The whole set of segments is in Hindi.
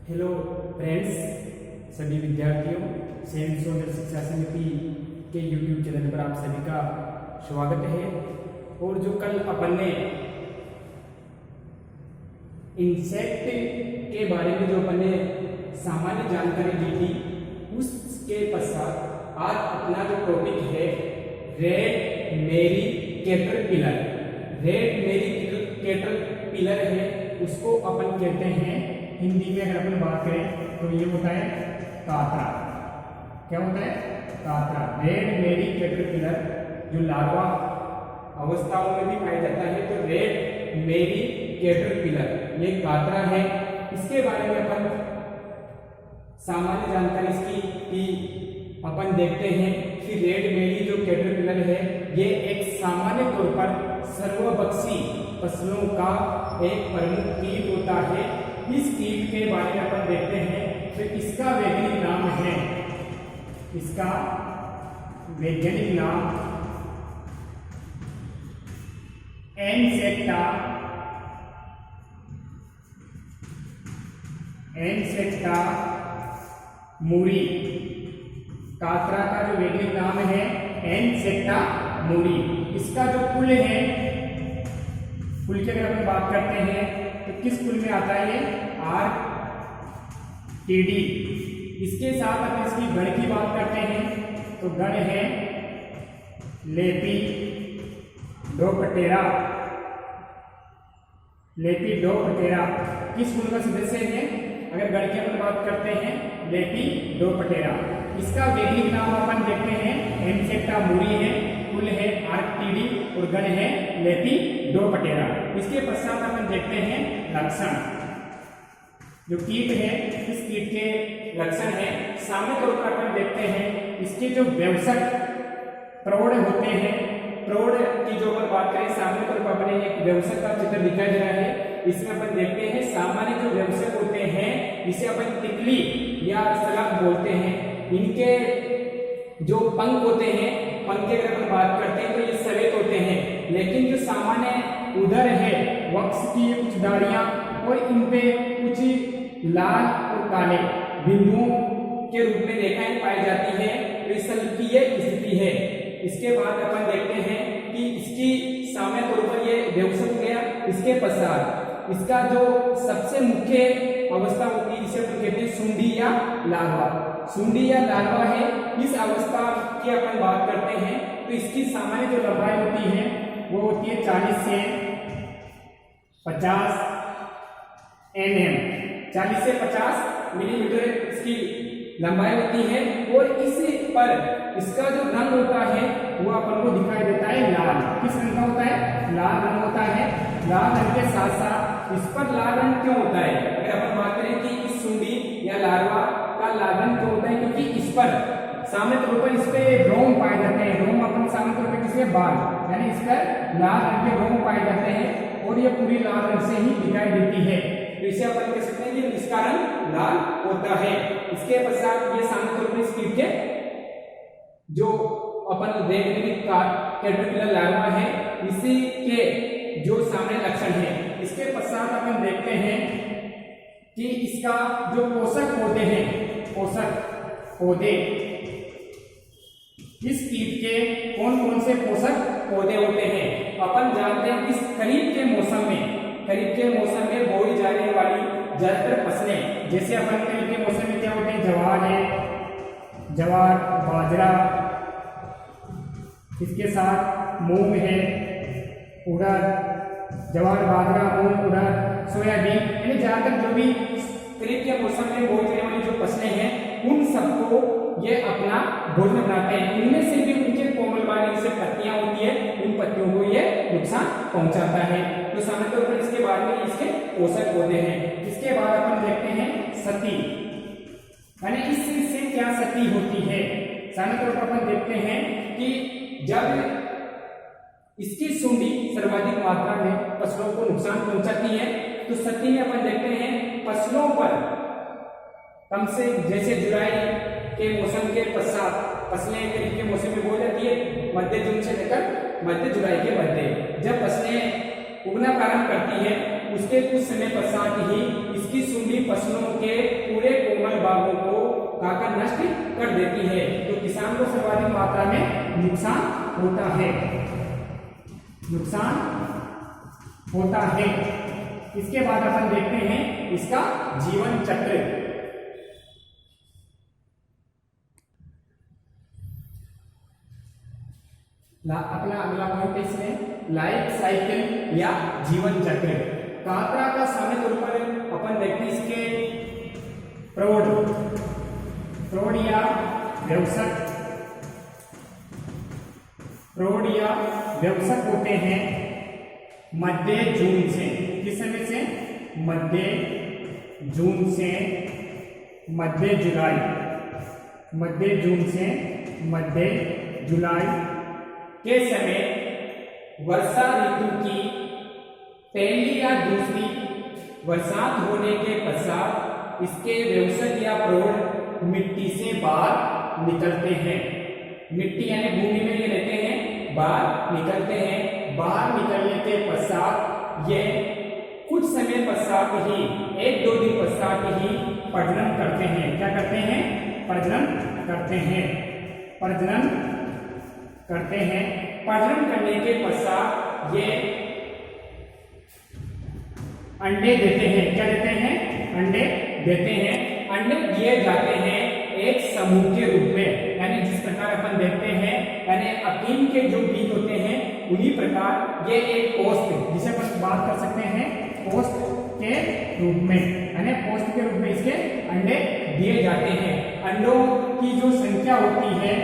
हेलो फ्रेंड्स, सभी विद्यार्थियों, सेंट सोशल शिक्षा समिति के यूट्यूब चैनल पर आप सभी का स्वागत है। और जो कल अपन ने इंसेक्ट के बारे में जो अपन ने सामान्य जानकारी दी थी, उसके पश्चात आज अपना जो टॉपिक है रेड मेरी कैटरपिलर। रेड मेरी कैटरपिलर है, उसको अपन कहते हैं हिंदी में अगर अपन बात करें तो ये होता है कातरा। क्या होता है? कातरा। रेड मेरी कैटरपिलर जो लार्वा अवस्थाओं में भी पाया जाता है, तो रेड मेरी कैटरपिलर ये कातरा है। इसके बारे में अपन सामान्य जानकारी इसकी कि अपन देखते हैं कि रेड मेरी जो कैटरपिलर है ये एक सामान्य तौर पर सर्वभक्षी फसलों का एक प्रमुख कीट होता है। इस कीट के बारे में अपन देखते हैं तो इसका वैज्ञानिक नाम है, इसका वैज्ञानिक नाम एनसेक्टा मूरी। कातरा का जो वैज्ञानिक नाम है एनसेक्टा मूरी। इसका जो कुल है, कुल की अगर अपन बात करते हैं तो किस कुल में आता है? ये आर्कटिडी। इसके साथ अगर इसकी गण की बात करते हैं तो गण है लेपिडोप्टेरा। लेपिडोप्टेरा किस कुल का सदस्य है? अगर गण की अपन बात करते हैं लेपिडोप्टेरा। इसका वैज्ञानिक नाम अपन देखते हैं एनसेक्टा मूरी है, कुल है आर्कटिडी और गण है लेपिडोप्टेरा। इसके पश्चात अपन देखते हैं लक्षण। जो कीट है, इस कीट के लक्षण है सामान्य तौर पर अपन देखते हैं इसके जो व्यवसक प्रौढ़ होते हैं। प्रौढ़ की जो अपन बात करें, सामान्य तौर पर अपने एक व्यवसक का चित्र दिखाई दे रहा है। इसमें अपन देखते हैं सामान्य जो व्यवसक होते हैं इसे अपन तितली या सलाख बोलते हैं। इनके जो पंख होते हैं, पंख की अगर अपन बात करते हैं तो ये सफेद होते हैं, लेकिन जो सामान्य उदर है, वक्ष की कुछ दाढ़ियां और इन पे कुछ लाल और काले बिंदुओं के रूप में रेखाएं पाई जाती है। तो इस की ये स्थिति है। इसके बाद अपन देखते हैं कि इसकी सामान्य तौर पर ये व्यवसक हो गया। इसके पश्चात इसका जो सबसे मुख्य अवस्था होती है जिसे अपन कहते हैं सुंडी या लार्वा। सुंडी या लार्वा है, इस अवस्था की अपन बात करते हैं तो इसकी सामान्य जो लंबाई होती है वो होती है 40 से 50 mm, 40 से 50 मिलीमीटर इसकी लंबाई होती है। और इस पर इसका जो रंग होता है वो अपन को दिखाई देता है लाल। किस रंग का होता है? लाल रंग होता है। लाल रंग के साथ साथ इस पर लाल रंग क्यों होता है? अगर अपन बात करें कि इस सुंडी या लार्वा का लाल रंग क्यों होता है, क्योंकि इस पर सामान्य तौर पर इस पे रोम पाए जाते हैं। रोम अपन सामान्य तौर पर किसके? बाल, यानी इस पर लाल रंग के रोम पाए जाते हैं और ये पूरी लाल रंग से ही दिखाई देती है। तो इसे अपन कह सकते हैं कि इसका रंग लाल होता है। इसके पश्चात ये सामान्य तौर पर इस कीट के जो अपन रेड मेरी कैटरपिलर लार्वा है, इसी के जो सामान्य लक्षण है। इसके पश्चात अपन देखते हैं कि इसका जो पोषक पौधे हैं, पोषक पौधे, इस कीट के कौन कौन से पोषक पौधे होते हैं? अपन जानते हैं इस खरीफ के मौसम में बोई जाने वाली ज्यादातर फसलें, जैसे अपन खरीफ के मौसम में क्या होते हैं? जवार है, जवार, बाजरा, इसके साथ मूंग है, उड़द, जवार, बाजरा, मूंग, उड़द, सोयाबीन, यानी ज्यादातर जो भी खरीफ के मौसम में बोई जाने वाली जो फसलें हैं उन सबको ये अपना भोजन बनाते हैं। इनमें से भी उनके कोमल वाली जैसे पत्तियां होती है, उन पत्तियों को ये नुकसान पहुंचाता है। तो सामान्य तौर पर इसके बाद में इसके पोषक पौधे हैं। इसके बाद अपन देखते हैं सती, यानी इससे क्या सती होती है? सामान्य तौर पर अपन देखते हैं कि जब इसकी सुंडी सर्वाधिक मात्रा में फसलों को नुकसान पहुंचाती है तो सती में अपन देखते हैं फसलों पर कम से जैसे जुलाई के मौसम के पश्चात फसलें खरीफ के मौसम में बो जाती है, मध्य जून से लेकर मध्य जुलाई के मध्य। जब फसलें उगना प्रारंभ करती है उसके कुछ समय पश्चात ही इसकी सुंडी फसलों के पूरे कोमल भागों को खाकर नष्ट कर देती है। तो किसान को सर्वाधिक मात्रा में नुकसान होता है, नुकसान होता है। इसके बाद अपन देखते हैं इसका जीवन चक्र। अपना अगला पॉइंट इसमें लाइफ साइकिल या जीवन चक्र। कातरा का सामान्य तौर पर अपन देखते हैं इसके प्रौढ़ या व्यवसक होते हैं मध्य जून से। किस समय से? मध्य जून से मध्य जुलाई, मध्य जून से मध्य जुलाई के समय वर्षा ऋतु की पहली या दूसरी बरसात होने के पश्चात इसके व्यवसाय या प्रौढ़ मिट्टी से बाहर निकलते हैं। मिट्टी यानी भूमि में ये रहते हैं, बाहर निकलते हैं। बाहर निकलने के पश्चात ये कुछ समय पश्चात ही, 1-2 दिन पश्चात ही प्रजनन करते हैं। क्या करते हैं? प्रजनन करते हैं, प्रजनन करते हैं। प्रजनन करने के पश्चात ये अंडे देते हैं। क्या देते हैं? अंडे देते हैं। अंडे दिए जाते हैं एक समूह के रूप में, यानी जिस प्रकार अपन देखते हैं यानी अफीम के जो बीज होते हैं उन्हीं प्रकार ये एक कोष्ठ, जिसे अपन बात कर सकते हैं कोष्ठ के रूप में, यानी कोष्ठ के रूप में इसके अंडे दिए जाते हैं। अंडों की जो संख्या होती है,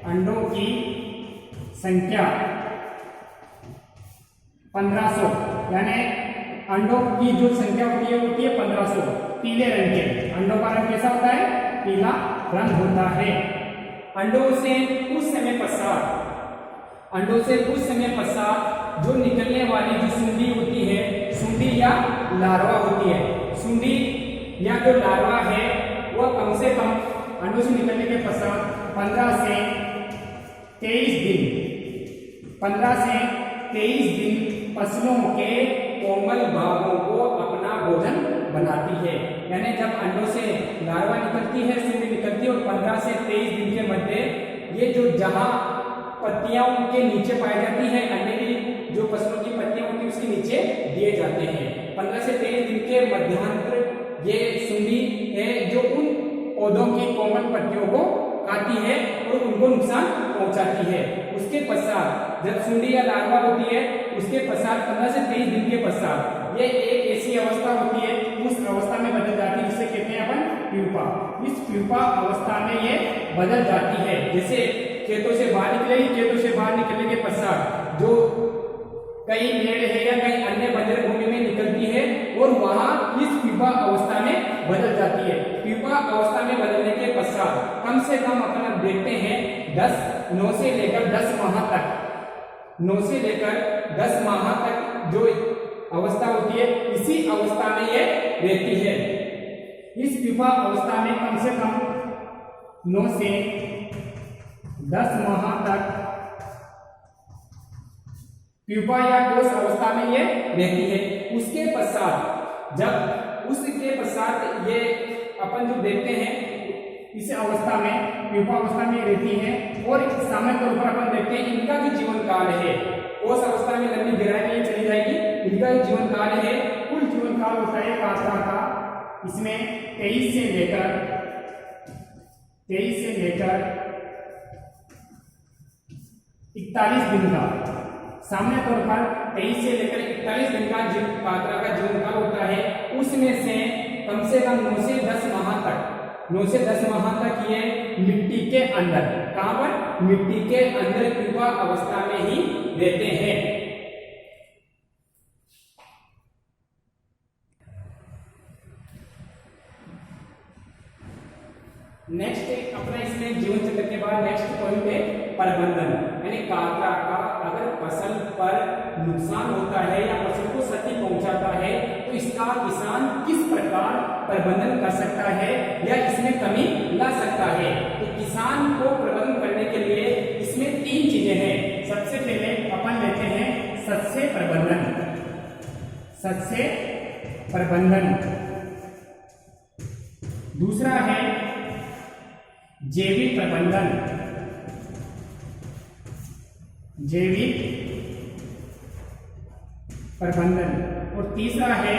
अंडों की संख्या 1500, यानी अंडों की जो संख्या होती है 1500। पीले रंग के अंडों का रंग कैसा होता है? पीला रंग होता है। अंडों से कुछ समय पश्चात जो निकलने वाली जो सुंडी होती है, सुंडी या लार्वा होती है, सुंडी या जो लार्वा है वह कम से कम अंडों से निकलने के पश्चात 15 से 23 दिन फसलों के कोमल भागों को अपना भोजन बनाती है। यानी जब अंडों से लार्वा निकलती है, सुंडी निकलती है, और 15 से 23 दिन के मध्य ये जो जहां पत्तियां उनके नीचे पाई जाती है, अंडे की जो फसलों की पत्तियां होती है उसके नीचे दिए जाते हैं। 15 से 23 दिन के मध्यांतर ये सुंडी है जो उन पौधों की कोमल पत्तियों को खाती है और उनको नुकसान पहुंचाती है। उसके पश्चात जब सुंडी या लार्वा होती है, उसके पश्चात 15 से 23 दिन के पश्चात ये एक ऐसी अवस्था होती है, उस अवस्था में बदल जाती है जिसे कहते हैं अपन प्यूपा। इस प्यूपा अवस्था में ये बदल जाती है। जैसे खेतों से बाहर निकलेगी, खेतों से बाहर निकलने के पश्चात जो कई पेड़ है या कई अन्य बंजर भूमि में निकलती है और वहां इस प्यूपा अवस्था में बदल जाती है। प्यूपा अवस्था में बदलने के पश्चात कम से कम अपन देखते हैं 9 से लेकर 10 माह तक, 9 से लेकर 10 माह तक जो अवस्था होती है, इसी अवस्था में ये रहती है। इस प्यूपा अवस्था में कम से कम 9 से 10 माह तक प्यूपा या कोष अवस्था में ये रहती है। उसके पश्चात ये अपन जो देखते हैं इस अवस्था में, प्यूपा अवस्था में रहती है, और सामान्य तौर पर अपन देखते हैं इनका जो जीवन काल है, कोष अवस्था में लंबी गिराई में चली जाएगी। इनका जो जीवन काल है, कुल जीवन काल होता है कातरा का, इसमें 23 से लेकर 41 दिन का, सामान्य तौर पर 23 से लेकर 41 दिन का कातरा का जीवन काल होता है। उसमें से कम 9 से 10 माह तक ये मिट्टी के अंदर, कहां पर? मिट्टी के अंदर प्यूपा अवस्था में ही रहते हैं। नेक्स्ट अपना इसमें जीवन चक्र के बाद नेक्स्ट पॉइंट है प्रबंधन। यानी कातरा का अगर फसल पर नुकसान होता है या फसल को क्षति पहुंचाता है तो इसका किसान किस प्रकार प्रबंधन कर सकता है या इसमें कमी ला सकता है। तो किसान को प्रबंधन करने के लिए इसमें 3 चीजें हैं। सबसे पहले अपन लेते हैं सस्य प्रबंधन। शस्य प्रबंधन। दूसरा है जैविक प्रबंधन, जैविक प्रबंधन। और तीसरा है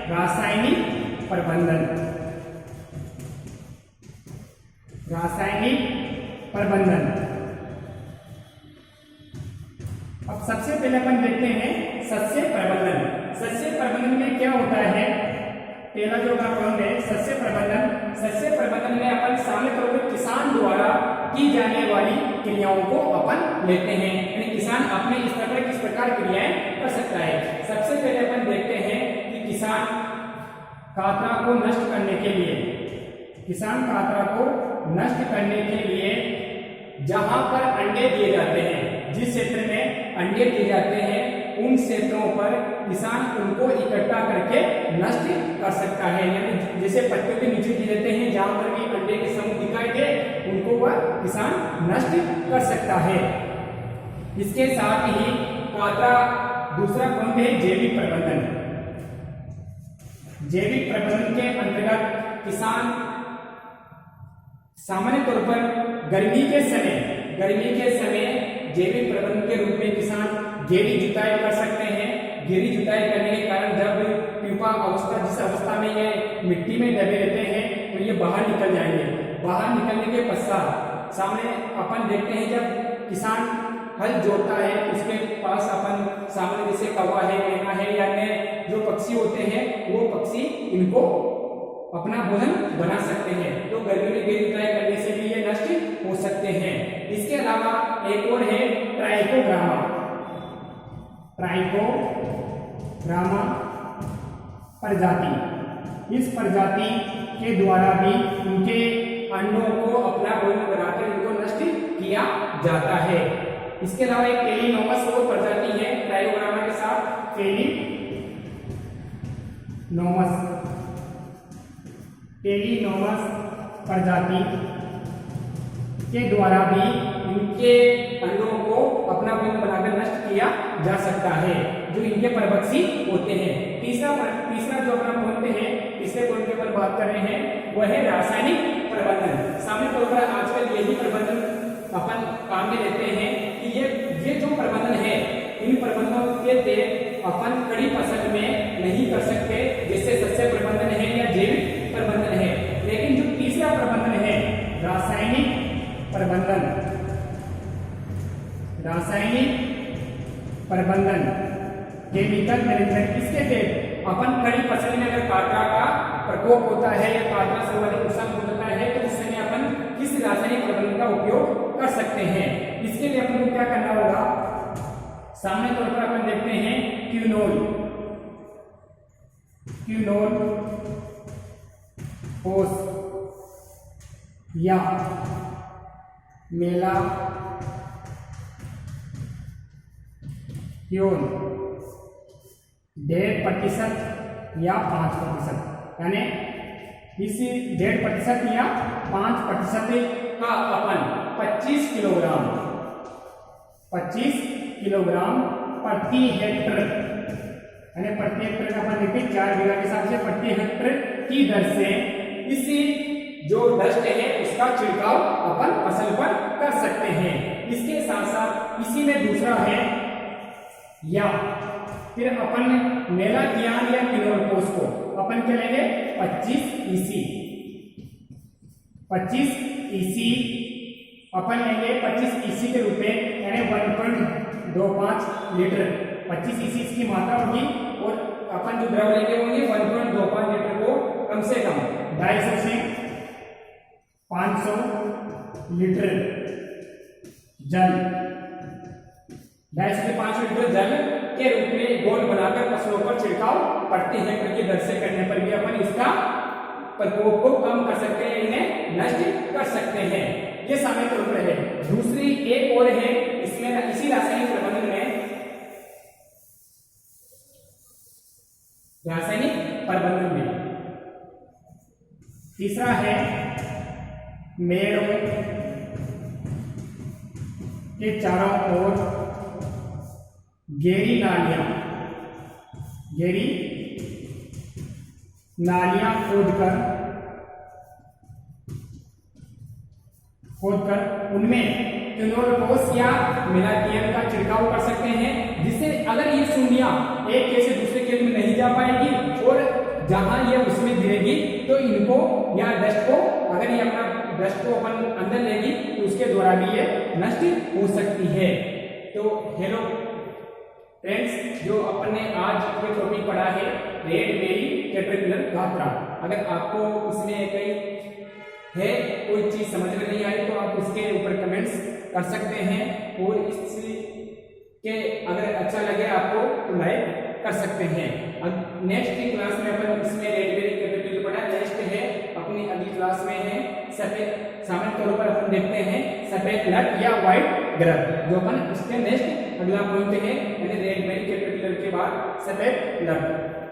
रासायनिक प्रबंधन, रासायनिक प्रबंधन। अब सबसे पहले अपन देखते हैं शस्य प्रबंधन। शस्य प्रबंधन में क्या होता है? पहला जो अपना पॉइंट है शस्य प्रबंधन। शस्य प्रबंधन में अपन सामने तौर पर किसान द्वारा की जाने वाली क्रियाओं को अपन लेते हैं, यानी किसान अपने स्तर पर किस प्रकार क्रियाएं कर सकता है। सबसे पहले अपन देखते हैं कि किसान कातरा को नष्ट करने के लिए, किसान कातरा को नष्ट करने के लिए जहां पर अंडे दिए जाते हैं, जिस क्षेत्र में अंडे दिए जाते हैं उन क्षेत्रों पर किसान उनको इकट्ठा करके नष्ट कर सकता है। यानी जैसे पत्तियों के नीचे दिए जाते हैं जहां पर भी अंडे के समूह दिखाई दे उनको वह किसान नष्ट कर सकता है। इसके साथ ही कातरा दूसरा पॉइंट है जैविक प्रबंधन। जैविक प्रबंधन के अंतर्गत किसान सामान्य तौर पर गर्मी के समय जैविक प्रबंधन के रूप में किसान गहरी जुताई कर सकते हैं। गहरी जुताई करने के कारण जब प्यूपा अवस्था, जिस अवस्था में ये मिट्टी में दबे रहते हैं तो ये बाहर निकल जाएंगे। बाहर निकलने के पश्चात सामने अपन देखते हैं जब किसान हल जोतता है उसके पास अपन सामने जैसे कौवा है, मैना है या अन्य जो पक्षी होते हैं वो पक्षी इनको अपना भोजन बना सकते हैं। तो गर्मी में गहरी जुताई करने से भी ये नष्ट हो सकते हैं। इसके अलावा एक और है ट्राइकोग्रामा। ट्राइकोग्रामा प्रजाति। इस प्रजाति के द्वारा भी उनके अंडों को अपना भोजन बनाकर उनको नष्ट किया जाता है। इसके अलावा एक टेलिनोमस और प्रजाति है ट्राइकोग्रामा के साथ, टेलिनोमस प्रजाति के द्वारा भी इनके अंडों को अपना भोजन बनाकर नष्ट किया जा सकता है, जो इनके परभक्षी होते हैं। तीसरा जो अपना पॉइंट है, तीसरे पॉइंट के ऊपर बात कर रहे हैं वह है रासायनिक प्रबंधन। सामने तौर पर आजकल यही प्रबंधन अपन काम में लेते हैं कि ये जो प्रबंधन है इन प्रबंधनों के तहत अपन कड़ी फसल में नहीं कर सकते, जैसे शस्य प्रबंधन है या जैविक प्रबंधन है। लेकिन जो तीसरा प्रबंधन है रासायनिक प्रबंधन, रासायनिक प्रबंधन केमिकल मैनेजमेंट, इसके तहत अपन कड़ी फसल में अगर काटरा का प्रकोप होता है या काटरा सर्वाधिक नुकसान होता है तो उस समय अपन किस रासायनिक प्रबंधन का उपयोग कर सकते हैं। इसके लिए अपन को क्या करना होगा? सामने तौर पर अपन देखते हैं क्यूनोल ओस या मेलाथियोन 1.5% या 5%, यानी इस 1.5% या 5% का अपन 25 किलोग्राम प्रति हेक्टर, यानी प्रति हेक्टर का अपन देखते 4 बीघा के हिसाब से प्रति हेक्टर की दर से इसी जो डस्ट है उसका छिड़काव अपन फसल पर कर सकते हैं। इसके साथ साथ इसी में दूसरा है या फिर अपन मेलाथियान या क्लोरोपोस को अपन क्या लेंगे 25 EC अपन लेंगे 25 EC के रूप में, यानी 1.25 लीटर 25 EC इसकी मात्रा होगी। और अपन जो द्रव लेंगे होंगे 1.25 लीटर को कम से कम 250 से 500 लीटर जल, 250 से 500 लीटर जल के रूप में गोल बनाकर फसलों पर छिड़काव प्रति हेक्टर की दर से करने पर भी अपन इसका प्रकोप को कम कर सकते हैं, इन्हें नष्ट कर सकते हैं। ये सामने तौर पर है। दूसरी एक और है इसमें, इसी रासायनिक प्रबंधन में तीसरा है मेड़ों के चारों ओर गहरी नालियां खोदकर उनमें क्लोरोपोस या मेलाथियन का छिड़काव कर सकते हैं, जिससे अगर ये सुंडियां एक खेत से दूसरे खेत में नहीं जा पाएगी और जहां ये उसमें गिरेगी तो इनको या डस्ट को, अगर ये अपना डस्ट को अपन अंदर लेगी तो उसके द्वारा भी ये नष्ट हो सकती है। तो हेलो फ्रेंड्स, जो अपन ने आज ये टॉपिक पढ़ा है रेड बेरी कैटरपिलर गात्रा, अगर आपको इसमें कोई चीज समझ में नहीं आई तो आप इसके ऊपर कमेंट्स कर सकते हैं, और इसके अगर अच्छा लगे आपको तो लाइक कर सकते हैं। अब नेक्स्ट की क्लास में अपन इसमें रेड बेरी कैटरपिलर पढ़ा, नेक्स्ट है अपनी अगली क्लास में है सफेद, सामान्य तौर पर अपन देखते हैं सफेद लट या व्हाइट ग्रब, जो अपन इसके नेक्स्ट अगला पॉइंट है, यानी रेड बेरी कैटरपिलर के बाद सफेद लट।